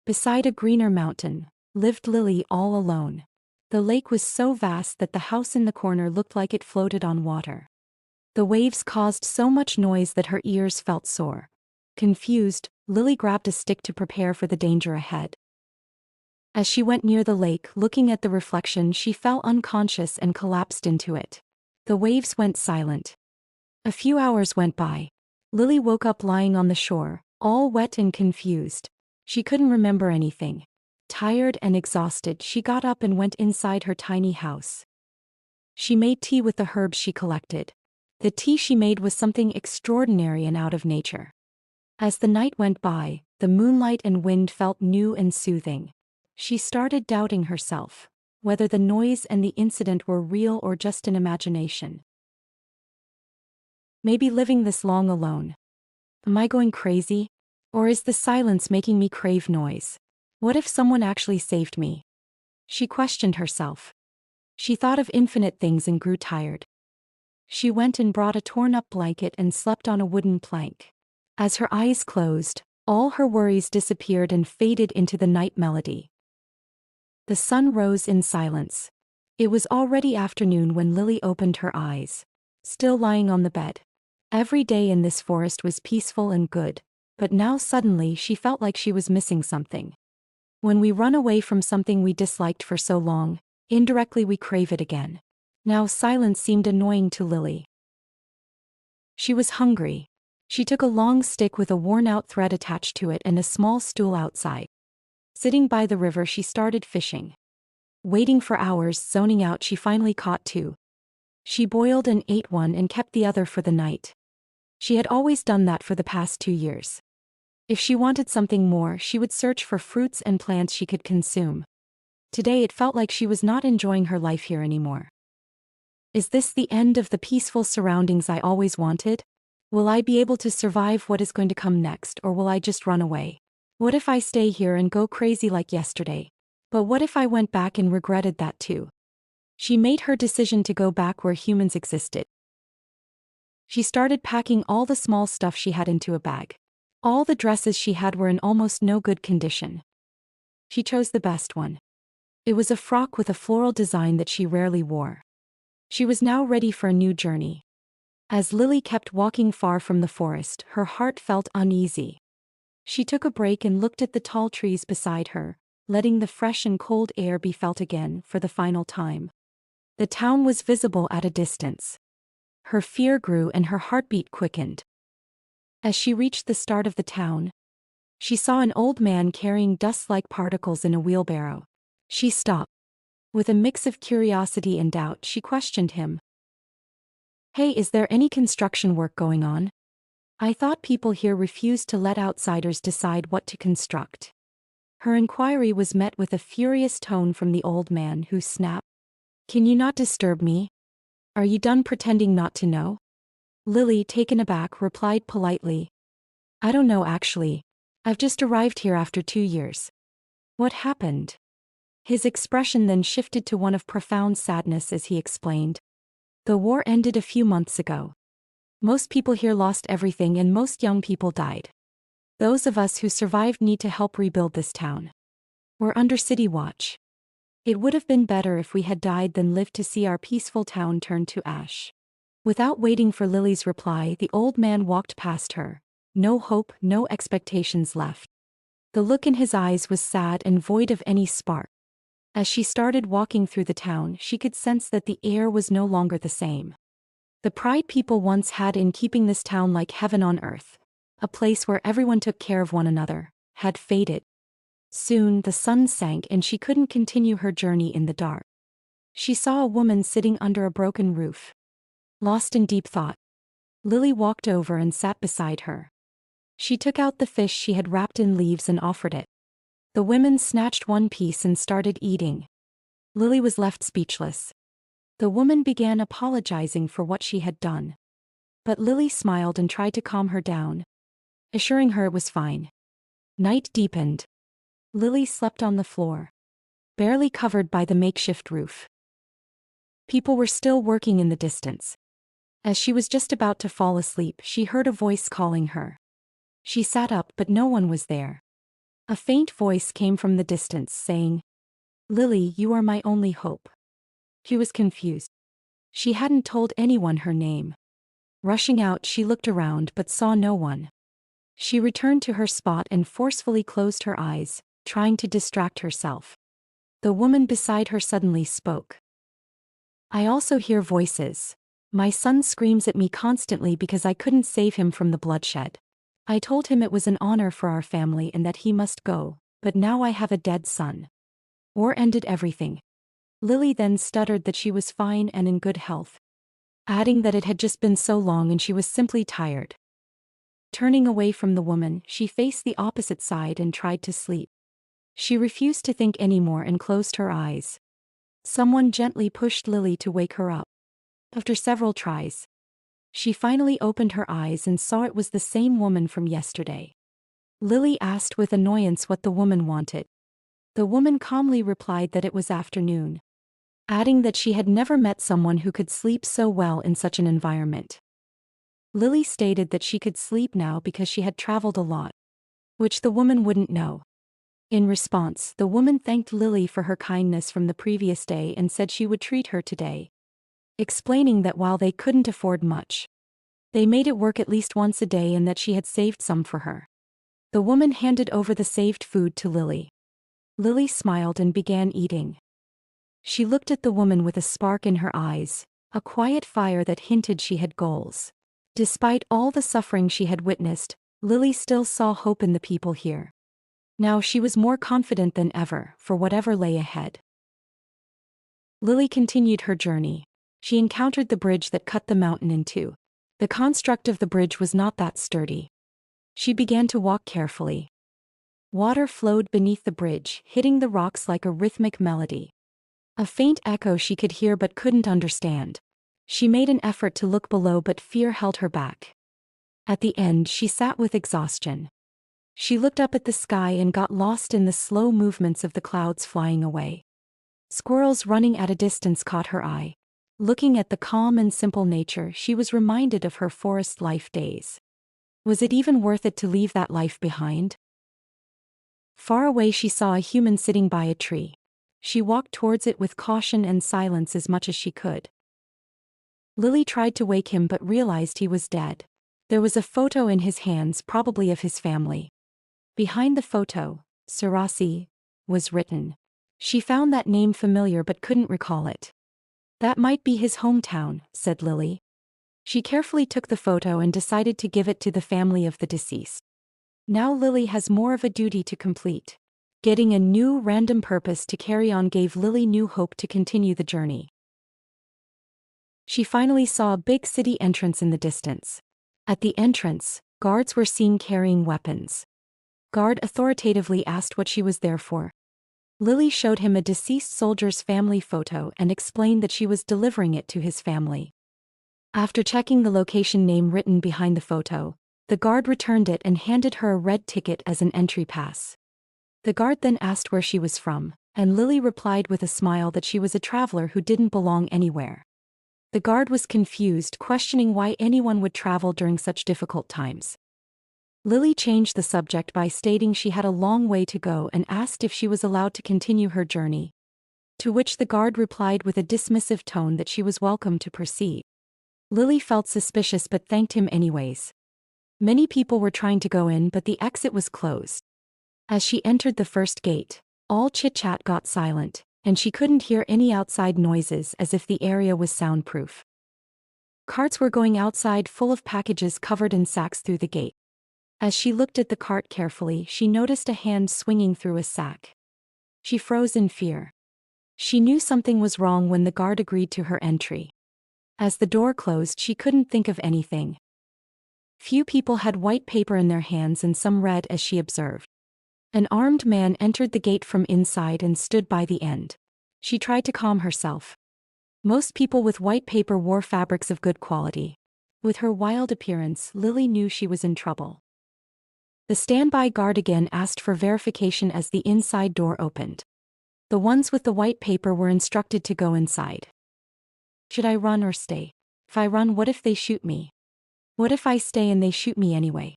Beside a greener mountain, lived Lilly all alone. The lake was so vast that the house in the corner looked like it floated on water. The waves caused so much noise that her ears felt sore. Confused, Lilly grabbed a stick to prepare for the danger ahead. As she went near the lake, looking at the reflection, she fell unconscious and collapsed into it. The waves went silent. A few hours went by. Lilly woke up lying on the shore, all wet and confused. She couldn't remember anything. Tired and exhausted, she got up and went inside her tiny house. She made tea with the herbs she collected. The tea she made was something extraordinary and out of nature. As the night went by, the moonlight and wind felt new and soothing. She started doubting herself, whether the noise and the incident were real or just an imagination. Maybe living this long alone. Am I going crazy? Or is the silence making me crave noise? What if someone actually saved me? She questioned herself. She thought of infinite things and grew tired. She went and brought a torn-up blanket and slept on a wooden plank. As her eyes closed, all her worries disappeared and faded into the night melody. The sun rose in silence. It was already afternoon when Lilly opened her eyes, still lying on the bed. Every day in this forest was peaceful and good, but now suddenly she felt like she was missing something. When we run away from something we disliked for so long, indirectly we crave it again. Now silence seemed annoying to Lilly. She was hungry. She took a long stick with a worn-out thread attached to it and a small stool outside. Sitting by the river, she started fishing. Waiting for hours, zoning out, she finally caught two. She boiled and ate one and kept the other for the night. She had always done that for the past 2 years. If she wanted something more, she would search for fruits and plants she could consume. Today it felt like she was not enjoying her life here anymore. Is this the end of the peaceful surroundings I always wanted? Will I be able to survive what is going to come next, or will I just run away? What if I stay here and go crazy like yesterday? But what if I went back and regretted that too? She made her decision to go back where humans existed. She started packing all the small stuff she had into a bag. All the dresses she had were in almost no good condition. She chose the best one. It was a frock with a floral design that she rarely wore. She was now ready for a new journey. As Lilly kept walking far from the forest, her heart felt uneasy. She took a break and looked at the tall trees beside her, letting the fresh and cold air be felt again for the final time. The town was visible at a distance. Her fear grew and her heartbeat quickened. As she reached the start of the town, she saw an old man carrying dust-like particles in a wheelbarrow. She stopped. With a mix of curiosity and doubt, she questioned him. "Hey, is there any construction work going on? I thought people here refused to let outsiders decide what to construct." Her inquiry was met with a furious tone from the old man, who snapped, "Can you not disturb me? Are you done pretending not to know?" Lilly, taken aback, replied politely, "I don't know actually. I've just arrived here after 2 years." "What happened?" His expression then shifted to one of profound sadness as he explained. "The war ended a few months ago. Most people here lost everything and most young people died. Those of us who survived need to help rebuild this town. We're under city watch. It would have been better if we had died than lived to see our peaceful town turn to ash." Without waiting for Lily's reply, the old man walked past her. No hope, no expectations left. The look in his eyes was sad and void of any spark. As she started walking through the town, she could sense that the air was no longer the same. The pride people once had in keeping this town like heaven on earth, a place where everyone took care of one another, had faded. Soon the sun sank and she couldn't continue her journey in the dark. She saw a woman sitting under a broken roof. Lost in deep thought, Lilly walked over and sat beside her. She took out the fish she had wrapped in leaves and offered it. The women snatched one piece and started eating. Lilly was left speechless. The woman began apologizing for what she had done. But Lilly smiled and tried to calm her down, assuring her it was fine. Night deepened. Lilly slept on the floor, barely covered by the makeshift roof. People were still working in the distance. As she was just about to fall asleep, she heard a voice calling her. She sat up, but no one was there. A faint voice came from the distance saying, "Lily, you are my only hope." She was confused. She hadn't told anyone her name. Rushing out, she looked around but saw no one. She returned to her spot and forcefully closed her eyes, trying to distract herself. The woman beside her suddenly spoke. "I also hear voices. My son screams at me constantly because I couldn't save him from the bloodshed. I told him it was an honor for our family and that he must go, but now I have a dead son. War ended everything." Lily then stuttered that she was fine and in good health, adding that it had just been so long and she was simply tired. Turning away from the woman, she faced the opposite side and tried to sleep. She refused to think anymore and closed her eyes. Someone gently pushed Lily to wake her up. After several tries, she finally opened her eyes and saw it was the same woman from yesterday. Lily asked with annoyance what the woman wanted. The woman calmly replied that it was afternoon, adding that she had never met someone who could sleep so well in such an environment. Lily stated that she could sleep now because she had traveled a lot, which the woman wouldn't know. In response, the woman thanked Lily for her kindness from the previous day and said she would treat her today, explaining that while they couldn't afford much, they made it work at least once a day and that she had saved some for her. The woman handed over the saved food to Lily. Lily smiled and began eating. She looked at the woman with a spark in her eyes, a quiet fire that hinted she had goals. Despite all the suffering she had witnessed, Lily still saw hope in the people here. Now she was more confident than ever for whatever lay ahead. Lily continued her journey. She encountered the bridge that cut the mountain in two. The construct of the bridge was not that sturdy. She began to walk carefully. Water flowed beneath the bridge, hitting the rocks like a rhythmic melody. A faint echo she could hear but couldn't understand. She made an effort to look below but fear held her back. At the end, she sat with exhaustion. She looked up at the sky and got lost in the slow movements of the clouds flying away. Squirrels running at a distance caught her eye. Looking at the calm and simple nature, she was reminded of her forest life days. Was it even worth it to leave that life behind? Far away she saw a human sitting by a tree. She walked towards it with caution and silence as much as she could. Lily tried to wake him but realized he was dead. There was a photo in his hands, probably of his family. Behind the photo, Sarasi, was written. She found that name familiar but couldn't recall it. That might be his hometown, said Lily. She carefully took the photo and decided to give it to the family of the deceased. Now Lily has more of a duty to complete. Getting a new random purpose to carry on gave Lily new hope to continue the journey. She finally saw a big city entrance in the distance. At the entrance, guards were seen carrying weapons. Guard authoritatively asked what she was there for. Lily showed him a deceased soldier's family photo and explained that she was delivering it to his family. After checking the location name written behind the photo, the guard returned it and handed her a red ticket as an entry pass. The guard then asked where she was from, and Lily replied with a smile that she was a traveler who didn't belong anywhere. The guard was confused, questioning why anyone would travel during such difficult times. Lily changed the subject by stating she had a long way to go and asked if she was allowed to continue her journey. To which the guard replied with a dismissive tone that she was welcome to proceed. Lily felt suspicious but thanked him anyways. Many people were trying to go in but the exit was closed. As she entered the first gate, all chit-chat got silent, and she couldn't hear any outside noises as if the area was soundproof. Carts were going outside full of packages covered in sacks through the gate. As she looked at the cart carefully, she noticed a hand swinging through a sack. She froze in fear. She knew something was wrong when the guard agreed to her entry. As the door closed, she couldn't think of anything. Few people had white paper in their hands and some read as she observed. An armed man entered the gate from inside and stood by the end. She tried to calm herself. Most people with white paper wore fabrics of good quality. With her wild appearance, Lily knew she was in trouble. The standby guard again asked for verification as the inside door opened. The ones with the white paper were instructed to go inside. Should I run or stay? If I run, what if they shoot me? What if I stay and they shoot me anyway?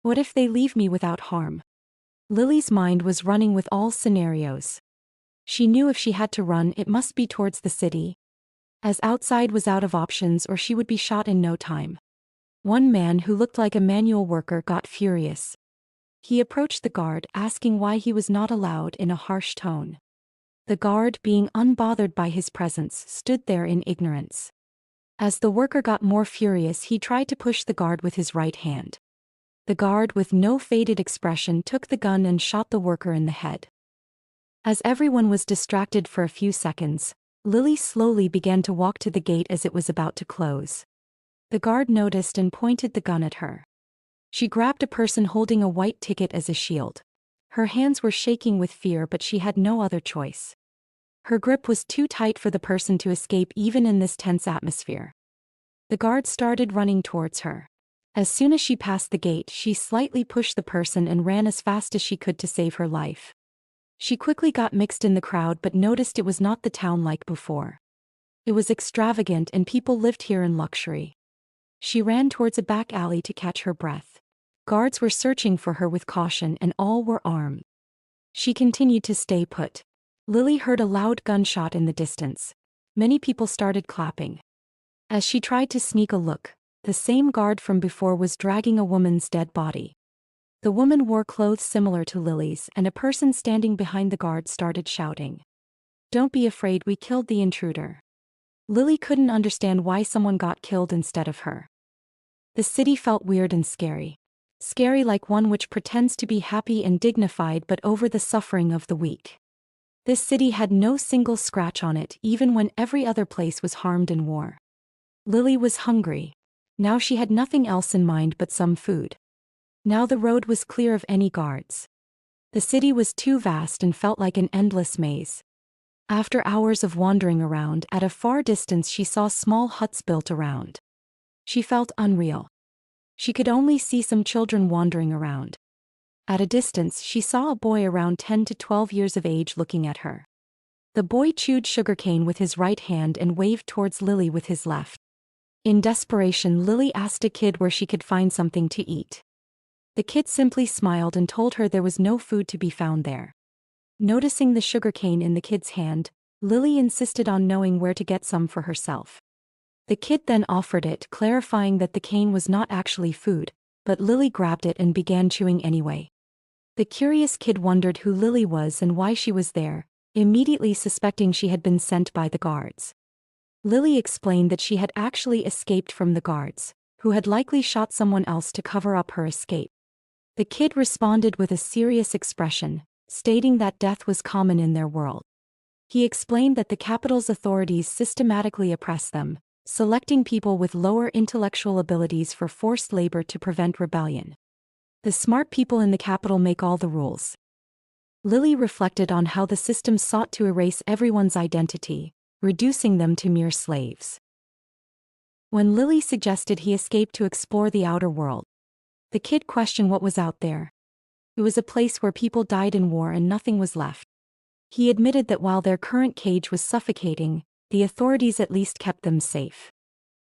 What if they leave me without harm? Lily's mind was running with all scenarios. She knew if she had to run, it must be towards the city, as outside was out of options or she would be shot in no time. One man who looked like a manual worker got furious. He approached the guard, asking why he was not allowed in a harsh tone. The guard, being unbothered by his presence, stood there in ignorance. As the worker got more furious, he tried to push the guard with his right hand. The guard, with no faded expression, took the gun and shot the worker in the head. As everyone was distracted for a few seconds, Lilly slowly began to walk to the gate as it was about to close. The guard noticed and pointed the gun at her. She grabbed a person holding a white ticket as a shield. Her hands were shaking with fear, but she had no other choice. Her grip was too tight for the person to escape even in this tense atmosphere. The guard started running towards her. As soon as she passed the gate, she slightly pushed the person and ran as fast as she could to save her life. She quickly got mixed in the crowd but noticed it was not the town like before. It was extravagant and people lived here in luxury. She ran towards a back alley to catch her breath. Guards were searching for her with caution and all were armed. She continued to stay put. Lilly heard a loud gunshot in the distance. Many people started clapping. As she tried to sneak a look, the same guard from before was dragging a woman's dead body. The woman wore clothes similar to Lily's, and a person standing behind the guard started shouting, "Don't be afraid, we killed the intruder." Lilly couldn't understand why someone got killed instead of her. The city felt weird and scary. Scary like one which pretends to be happy and dignified but over the suffering of the weak. This city had no single scratch on it even when every other place was harmed in war. Lilly was hungry. Now she had nothing else in mind but some food. Now the road was clear of any guards. The city was too vast and felt like an endless maze. After hours of wandering around, at a far distance she saw small huts built around. She felt unreal. She could only see some children wandering around. At a distance she saw a boy around 10 to 12 years of age looking at her. The boy chewed sugarcane with his right hand and waved towards Lilly with his left. In desperation, Lilly asked a kid where she could find something to eat. The kid simply smiled and told her there was no food to be found there. Noticing the sugarcane in the kid's hand, Lilly insisted on knowing where to get some for herself. The kid then offered it, clarifying that the cane was not actually food, but Lilly grabbed it and began chewing anyway. The curious kid wondered who Lilly was and why she was there, immediately suspecting she had been sent by the guards. Lilly explained that she had actually escaped from the guards, who had likely shot someone else to cover up her escape. The kid responded with a serious expression, stating that death was common in their world. He explained that the capital's authorities systematically oppress them, selecting people with lower intellectual abilities for forced labor to prevent rebellion. The smart people in the capital make all the rules. Lilly reflected on how the system sought to erase everyone's identity, reducing them to mere slaves. When Lilly suggested he escape to explore the outer world, the kid questioned what was out there. It was a place where people died in war and nothing was left. He admitted that while their current cage was suffocating, the authorities at least kept them safe.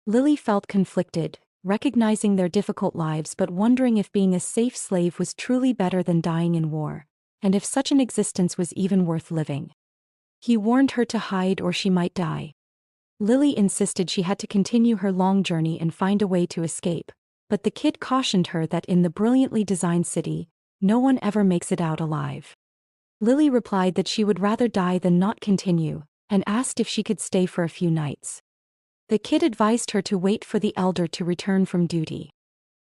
Lilly felt conflicted, recognizing their difficult lives but wondering if being a safe slave was truly better than dying in war, and if such an existence was even worth living. He warned her to hide or she might die. Lilly insisted she had to continue her long journey and find a way to escape, but the kid cautioned her that in the brilliantly designed city, no one ever makes it out alive. Lilly replied that she would rather die than not continue, and asked if she could stay for a few nights. The kid advised her to wait for the elder to return from duty.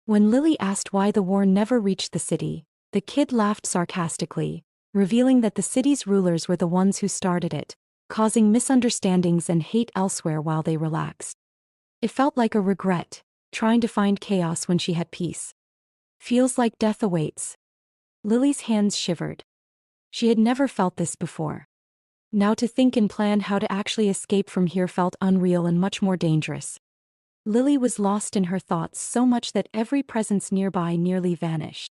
When Lilly asked why the war never reached the city, the kid laughed sarcastically, revealing that the city's rulers were the ones who started it, causing misunderstandings and hate elsewhere while they relaxed. It felt like a regret, trying to find chaos when she had peace. Feels like death awaits. Lily's hands shivered. She had never felt this before. Now to think and plan how to actually escape from here felt unreal and much more dangerous. Lilly was lost in her thoughts so much that every presence nearby nearly vanished.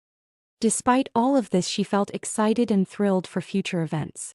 Despite all of this, she felt excited and thrilled for future events.